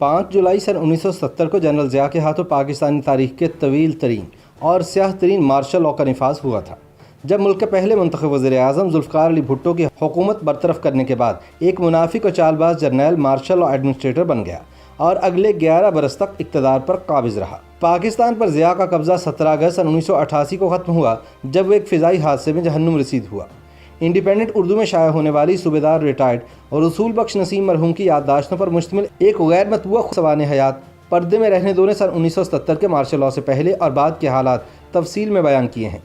5 जुलाई सन 1970 को जनरल ज़िया के हाथों पाकिस्तानी तारीख के तवील तरीन और स्याह तरीन मार्शल लॉ का नफाज हुआ था, जब मुल्क के पहले मुंतखब वज़ीर-ए-आज़म ज़ुल्फ़िकार अली भुट्टो की हुकूमत बरतरफ करने के बाद एक मुनाफिक और Chaalbaaz Jarnail martial law administrator बन गया और अगले 11 बरस तक इक़्तिदार पर काबिज़ रहा। पाकिस्तान पर ज़िया का कब्ज़ा 17 अगस्त सन 1988 को ख़त्म हुआ, जब वो एक फ़िज़ाई हादसे में जहन्नुम रसीद हुआ। इंडिपेंडेंट उर्दू में शाया होने वाली सूबेदार रिटायर्ड और रसूल बख्श नसीम मरहूम की याददाश्तों पर मुश्तमिल एक गैर मतबूआ सवाने हयात पर्दे में रहने दोने सन 1970 के मार्शल लॉ से पहले और बाद के हालात तफसील में बयान किए हैं।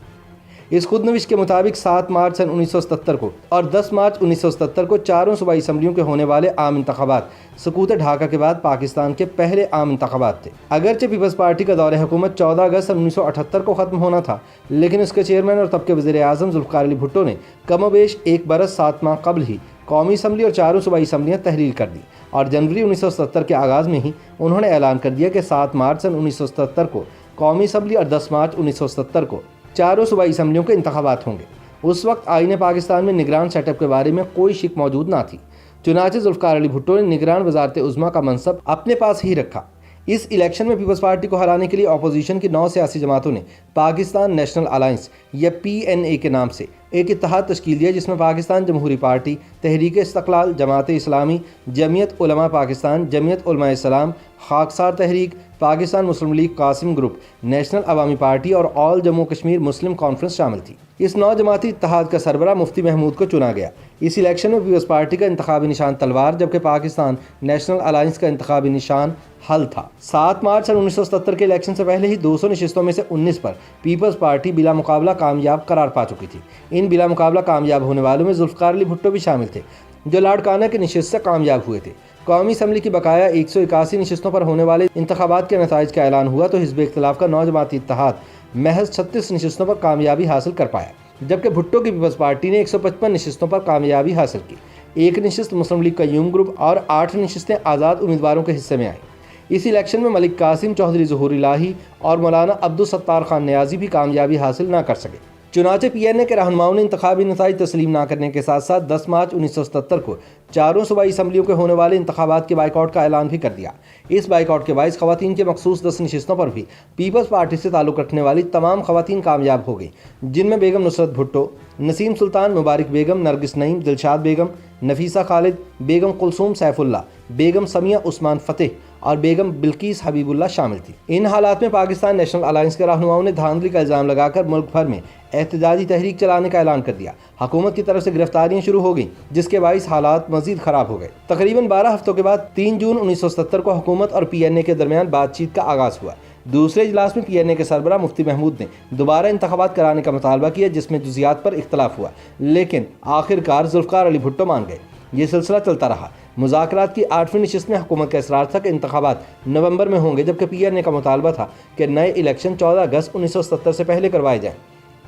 इस खुदनविश के मुताबिक 7 मार्च सन 1970 को और 10 मार्च 1970 को चारों सूबाई असम्बलियों के होने वाले आम इंतखाबात सकूत ढाका के बाद पाकिस्तान के पहले आम इंतखाबात थे। अगरचे पीपल्स पार्टी का दौरे हुकूमत 14 अगस्त सन 1978 को ख़त्म होना था, लेकिन उसके चेयरमैन और तब के वज़ीर-ए-आज़म ज़ुल्फ़िकार अली भुट्टो ने कमोबेश 1 बरस 7 माह कबल ही कौमी असम्बली और चारों सूबाई असम्बलियाँ तहलील कर दी और जनवरी 1970 के आगाज़ में ही उन्होंने ऐलान कर दिया कि 7 मार्च सन 1970 को कौमी असम्बली और 10 मार्च 1970 को चारों सूबाई असम्बलियों के इंतखाबात होंगे। उस वक्त आईन पाकिस्तान में निगरान सेटअप के बारे में कोई शिक मौजूद ना थी, चुनांचे ज़ुल्फ़िकार अली भुट्टो ने निगरान वज़ारत उज़्मा का मनसब अपने पास ही रखा। इस इलेक्शन में पीपल्स पार्टी को हराने के लिए अपोजिशन की 9 सियासी जमातों ने पाकिस्तान नेशनल अलायंस या PNA के नाम से एक इत्तेहाद तश्कील दिया, जिसमें पाकिस्तान जमहूरी पार्टी, तहरीक इस्तक़लाल, जमात इस्लामी, जमीयत उलमा पाकिस्तान, जमीयत उलमा इस्लाम, खाकसार तहरीक, पाकिस्तान मुस्लिम लीग कासिम ग्रुप, नेशनल अवामी पार्टी और ऑल जम्मू कश्मीर मुस्लिम कॉन्फ्रेंस शामिल थी। इस 9 जमाती इत्तेहाद का सरबराह मुफ्ती महमूद को चुना गया। इस इलेक्शन में पीपल्स पार्टी का इंतखाबी निशान तलवार, जबकि पाकिस्तान नेशनल अलायंस का इंतखाबी निशान हल था। 7 मार्च सन 1970 के इलेक्शन से पहले ही 200 नशिस्तों में से 19 पर पीपल्स पार्टी बिला मुकाबला कामयाब करार पा चुकी थी। इन बिला मुकाबला कामयाब होने वालों में ज़ुल्फ़िकार अली भुट्टो भी शामिल थे, जो लाड़काना की नशिस्त से कामयाब हुए थे। कौमी असम्बली की बकाया 181 नशिस्तों पर होने वाले इंतखाबात के नताइज का ऐलान हुआ तो हिज़्ब इख्तिलाफ का 9 जमाती इत्तेहाद महज 36 नशिस्तों पर कामयाबी हासिल कर पाया, जबकि भुट्टो की पीपल्स पार्टी ने 155 नशिस्तों पर कामयाबी हासिल की। 1 नशिस्त मुस्लिम लीग कयूम ग्रुप और 8 नशिस्तें आज़ाद उम्मीदवारों के हिस्से में आईं। इस इलेक्शन में मलिक कासिम, चौधरी ज़हूर इलाही और मौलाना अब्दुल सत्तार खान नियाज़ी भी कामयाबी हासिल न कर सके। चुनांचे PNA के रहनुमाओं ने इंतखाबी नताइज तस्लीम न करने के साथ साथ 10 मार्च 1970 को चारों सूबाई असम्बलियों के होने वाले इंतखाबात के बाइकआउट का ऐलान भी कर दिया। इस बाइकआउट के बाइस ख़वातीन के मखसूस 10 नशिस्तों पर भी पीपल्स पार्टी से ताल्लुक़ रखने वाली तमाम ख़वातीन कामयाब हो गई, जिनमें बेगम नुसरत भुट्टो, नसीम सुल्तान, मुबारक बेगम, नरगिस नईम, दिलशाद बेगम, नफीसा खालिद, बेगम कुलसूम सैफुल्ला, बेगम समिया उस्मान फ़तेह और बेगम बिल्किस हबीबुल्ला शामिल थी। इन हालात में पाकिस्तान नेशनल अलायंस के रहनुमाओं ने धांधली का इल्ज़ाम लगाकर मुल्क भर में एहतजाजी तहरीक चलाने का ऐलान कर दिया। हुकूमत की तरफ से गिरफ्तारियां शुरू हो गईं, जिसके बाइस हालात मजीद ख़राब हो गए। तकरीबन 12 हफ्तों के बाद 3 जून 1970 को हुकूमत और PNA के दरमियान बातचीत का आगाज़ हुआ। दूसरे इजलास में PNA के सरबराह मुफ्ती महमूद ने दोबारा इंतखाबात कराने का मुतालबा किया, जिसमें जुज़ियात पर इख्तलाफ हुआ, लेकिन आखिरकार ज़ुल्फ़िकार अली भुट्टो मान गए। ये सिलसिला चलता रहा। मुज़ाकरात की 8वीं नशिस्त में हुकूमत का इसरार था कि इंतखाबात नवंबर में होंगे, जबकि PNA का मुतालबा था कि नए इलेक्शन 14 अगस्त 1970 से पहले करवाए जाएँ।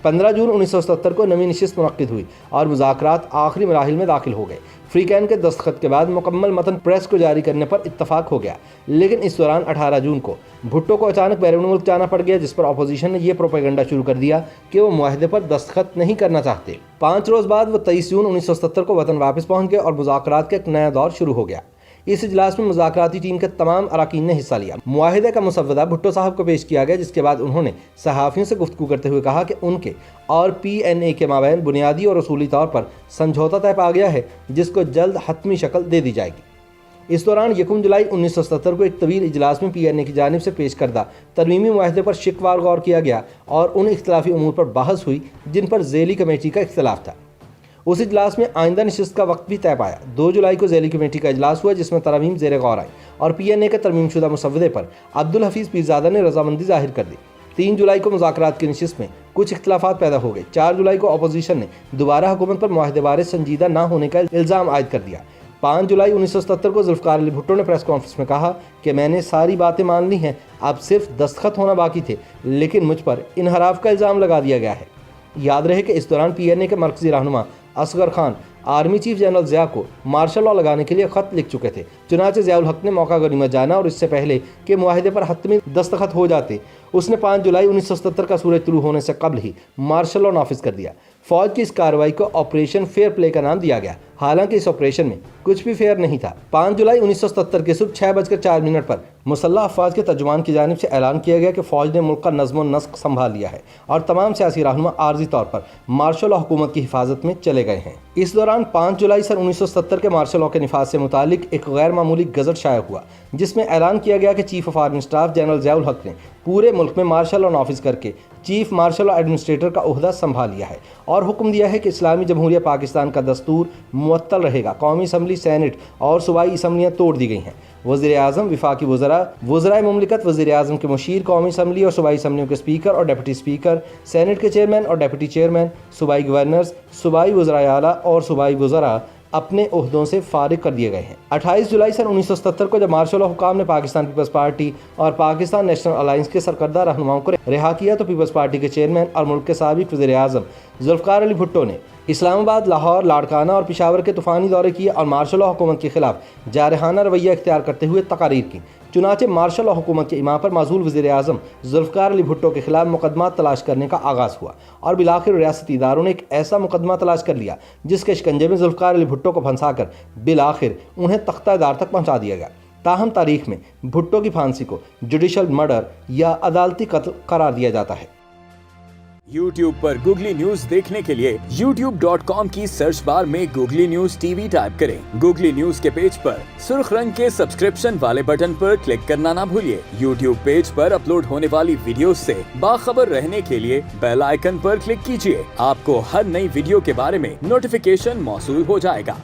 15 जून 1970 को नवी नशिस्त मुनक्किद हुई और मुज़ाकरात आखिरी मराहिल में दाखिल हो गए। फ्रीकैन के दस्तखत के बाद मुकम्मल मतन प्रेस को जारी करने पर इत्तफाक हो गया, लेकिन इस दौरान 18 जून को भुट्टो को अचानक बैरून मुल्क जाना पड़ गया, जिस पर अपोजिशन ने यह प्रोपेगेंडा शुरू कर दिया कि वो मुआहदे पर दस्तखत नहीं करना चाहते। 5 रोज़ बाद वो 23 जून 1970 को वतन वापस पहुँच गए और मुज़ाकरात का एक नया दौर शुरू हो गया। इस इजलास में मुज़ाकराती टीम के तमाम अरकान ने हिस्सा लिया। मुआहिदे का मुसव्वदा भुट्टो साहब को पेश किया गया, जिसके बाद उन्होंने सहाफ़ियों से गुफ्तगू करते हुए कहा कि उनके और PNA के माबैन बुनियादी और उसूली तौर पर समझौता तय पा गया है, जिसको जल्द हतमी शक्ल दे दी जाएगी। इस दौरान 1 जुलाई 1970 को एक तवील इजलास में PNA की जानिब से पेश करदा तरमीमी मुआहिदे पर शिकवार गौर किया गया और उन इख्तिलाफी उमूर पर बहस हुई जिन पर ज़ैली कमेटी का इख्तिलाफ था। उस इजलास में आइंदा नशिस्त का वक्त भी तय पाया। 2 जुलाई को ज़ैली कमेटी का इजलास हुआ, जिसमें तरमीम ज़ेर गौर आई और PNA के तरमीम शुदा मुसव्वदे पर अब्दुल हफीज़ पीरज़ादा ने रजामंदी जाहिर कर दी। 3 जुलाई को मुज़ाकरात की नशिस्त में कुछ इख्तिलाफात पैदा हो गए। 4 जुलाई को अपोजिशन ने दोबारा हुकूमत पर मुआहदे बारे संजीदा ना होने का इल्ज़ाम आयद कर दिया। 5 जुलाई 1970 को ज़ुल्फ़िकार अली भुट्टो ने प्रेस कॉन्फ्रेंस में कहा कि मैंने सारी बातें मान ली हैं, अब सिर्फ दस्तखत होना बाकी थे, लेकिन मुझ पर इनहराफ का इल्ज़ाम लगा दिया गया है। याद रहे कि इस दौरान PNA के मरकज़ी रहनुमा Asghar Khan army chief general Zia को मार्शल लॉ लगाने के लिए ख़त लिख चुके थे। चुनांचे ज़ियाउल हक ने मौका गनीमत जाना और इससे पहले कि मुआहिदे पर हतमी दस्तखत हो जाते, उसने 5 जुलाई 1970 का सूरज तुलू होने से कबल ही मार्शल लॉ नाफिज कर दिया। फ़ौज की इस कार्रवाई को ऑपरेशन फेयर प्ले का नाम दिया गया। حالانکہ اس آپریشن میں کچھ بھی فیئر نہیں تھا۔ 5 جولائی 1977 کی صبح 6:04 پر مسلح افواج کے ترجمان کی جانب سے اعلان کیا گیا کہ فوج نے ملک کا نظم و نسق سنبھال لیا ہے اور تمام سیاسی رہنما عارضی طور پر مارشل لا حکومت کی حفاظت میں چلے گئے ہیں۔ اس دوران 5 جولائی 1970 کے مارشل لا کے نفاذ سے متعلق ایک غیر معمولی گزٹ شائع ہوا، جس میں اعلان کیا گیا کہ chief of army staff general Zia الحق نے پورے ملک میں مارشل لا نافذ کر کے چیف مارشل لا ایڈمنسٹریٹر کا عہدہ سنبھال لیا ہے اور حکم دیا ہے کہ اسلامی جمہوریہ پاکستان کا دستور معطل رہے گا۔ قومی اسمبلی، سینٹ اور صوبائی اسمبلیاں توڑ دی گئی ہیں۔ وزیر اعظم، وفاقی وزرائے مملکت، وزیر اعظم کے مشیر، قومی اسمبلی اور صوبائی اسمبلیوں کے اسپیکر اور ڈپٹی اسپیکر، سینٹ کے چیئرمین اور ڈپٹی چیئرمین، صوبائی گورنرز، صوبائی وزرائے اعلیٰ اور صوبائی وزراء اپنے عہدوں سے فارغ کر دیے گئے ہیں۔ 28 جولائی 1977 کو جب مارشل لا حکام نے پاکستان پیپلز پارٹی اور پاکستان نیشنل الائنس کے سرکردہ رہنماؤں کو رہا کیا تو پیپلز پارٹی کے چیئرمین اور ملک کے سابق وزیر اعظم ذوالفقار علی بھٹو نے اسلام آباد، لاہور، لاڑکانہ اور پشاور کے طوفانی دورے کیے اور مارشل لا حکومت کے خلاف جارحانہ رویہ اختیار کرتے ہوئے تقاریر کی۔ چنانچہ مارشل لا حکومت کے امام پر معزول وزیر اعظم ذوالفقار علی بھٹو کے خلاف مقدمات تلاش کرنے کا آغاز ہوا اور بالآخر ریاستی اداروں نے ایک ایسا مقدمہ تلاش کر لیا جس کے شکنجے میں ذوالفقار علی بھٹو کو پھنسا کر بالآخر انہیں تختہ دار تک پہنچا دیا گیا۔ تاہم تاریخ میں بھٹو کی پھانسی کو جوڈیشل مرڈر یا عدالتی قتل قرار دیا جاتا ہے۔ YouTube پر گوگلی نیوز دیکھنے کے لیے youtube.com کی سرچ بار میں googly news T V type کریں۔ گوگلی نیوز کے پیج پر سرخ رنگ کے سبسکرپشن والے بٹن پر کلک کرنا نہ بھولیے۔ YouTube پیج پر اپلوڈ ہونے والی ویڈیوز سے باخبر رہنے کے لیے بیل آئیکن پر کلک کیجیے۔ آپ کو ہر نئی ویڈیو کے بارے میں نوٹیفیکیشن موصول ہو جائے گا۔